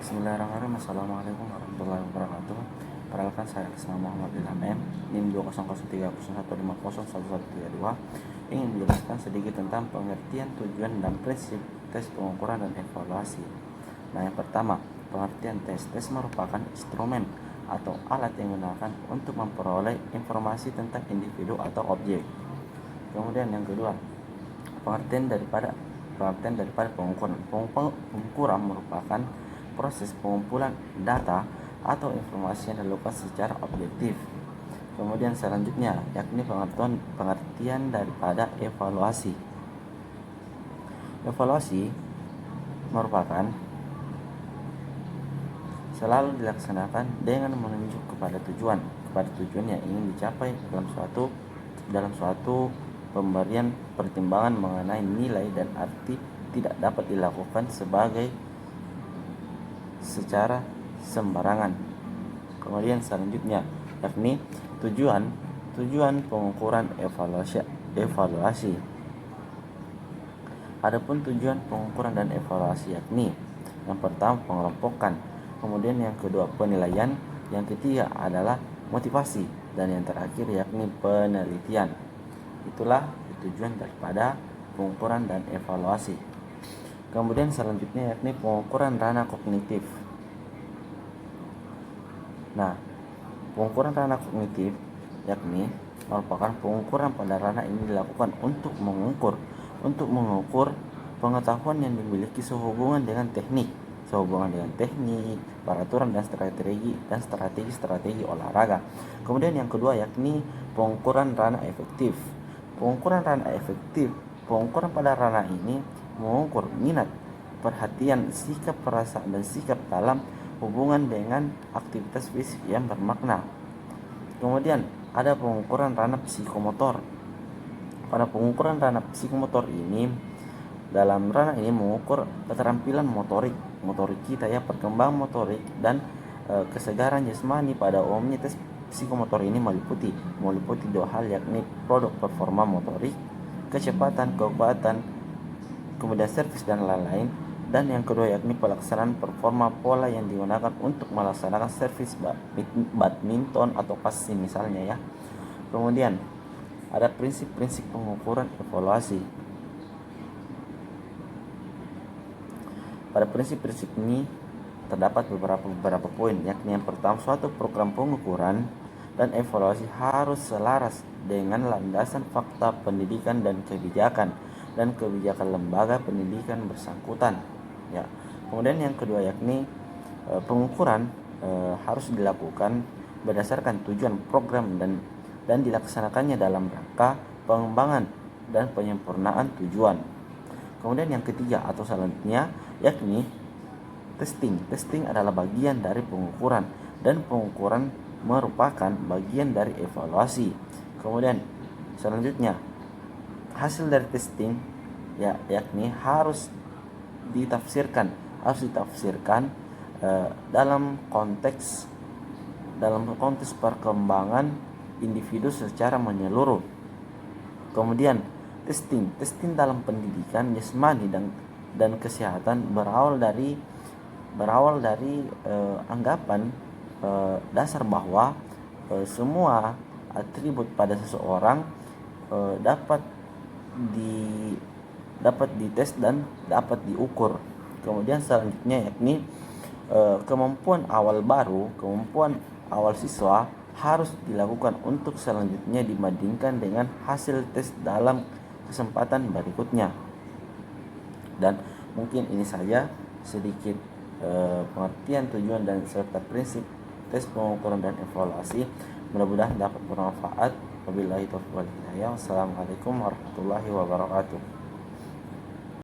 Bismillahirrahmanirrahim. Assalamualaikum warahmatullahi wabarakatuh. Perkenalkan, saya Islam Muhammad Ilham M, NIM 2003001151132. Ingin menjelaskan sedikit tentang pengertian, tujuan, dan prinsip tes pengukuran dan evaluasi. Nah, yang pertama, pengertian tes. Tes merupakan instrumen atau alat yang digunakan untuk memperoleh informasi tentang individu atau objek. Kemudian yang kedua, pengertian daripada pengukuran. Pengukuran merupakan proses pengumpulan data atau informasi yang dilakukan secara objektif. Kemudian selanjutnya yakni pengertian daripada evaluasi. Evaluasi merupakan selalu dilaksanakan dengan menunjuk kepada tujuan yang ingin dicapai dalam suatu pemberian pertimbangan mengenai nilai dan arti, tidak dapat dilakukan secara sembarangan. Kemudian selanjutnya yakni tujuan pengukuran evaluasi. Adapun tujuan pengukuran dan evaluasi yakni yang pertama pengelompokan, kemudian yang kedua penilaian, yang ketiga adalah motivasi, dan yang terakhir yakni penelitian. Itulah tujuan daripada pengukuran dan evaluasi. Kemudian selanjutnya yakni pengukuran ranah kognitif. Nah, pengukuran ranah kognitif yakni merupakan pengukuran pada ranah ini dilakukan untuk mengukur pengetahuan yang dimiliki sehubungan dengan teknik, peraturan dan strategi olahraga. Kemudian yang kedua yakni pengukuran ranah efektif. Pengukuran pada ranah ini mengukur minat, perhatian, sikap, perasaan, dan sikap dalam hubungan dengan aktivitas fisik yang bermakna. Kemudian ada pengukuran ranah psikomotor. Pada pengukuran ranah psikomotor ini, dalam ranah ini mengukur keterampilan motorik kita ya, perkembangan motorik dan kesegaran jasmani. Pada umumnya tes psikomotor ini meliputi dua hal, yakni produk performa motorik, kecepatan, kekuatan, kemudian servis dan lain-lain. Dan yang kedua yakni pelaksanaan performa pola yang digunakan untuk melaksanakan servis badminton atau pasti misalnya ya. Kemudian ada prinsip-prinsip pengukuran evaluasi. Pada prinsip-prinsip ini terdapat beberapa poin, yakni yang pertama, suatu program pengukuran dan evaluasi harus selaras dengan landasan fakta pendidikan dan kebijakan lembaga pendidikan bersangkutan ya. Kemudian yang kedua yakni pengukuran harus dilakukan berdasarkan tujuan program dan dilaksanakannya dalam rangka pengembangan dan penyempurnaan tujuan. Kemudian yang ketiga atau selanjutnya yakni testing adalah bagian dari pengukuran, dan pengukuran merupakan bagian dari evaluasi. Kemudian selanjutnya hasil dari testing yakni harus ditafsirkan dalam konteks perkembangan individu secara menyeluruh. Kemudian testing dalam pendidikan jasmani dan kesehatan berawal dari anggapan dasar bahwa semua atribut pada seseorang dapat dites dan dapat diukur. Kemudian selanjutnya yakni kemampuan awal siswa harus dilakukan untuk selanjutnya dibandingkan dengan hasil tes dalam kesempatan berikutnya. Dan mungkin ini saja sedikit pengertian, tujuan, dan serta prinsip tes pengukuran dan evaluasi. Mudah-mudahan dapat bermanfaat. Wabillahi taufiq wal hidayah. Wassalamualaikum warahmatullahi wabarakatuh.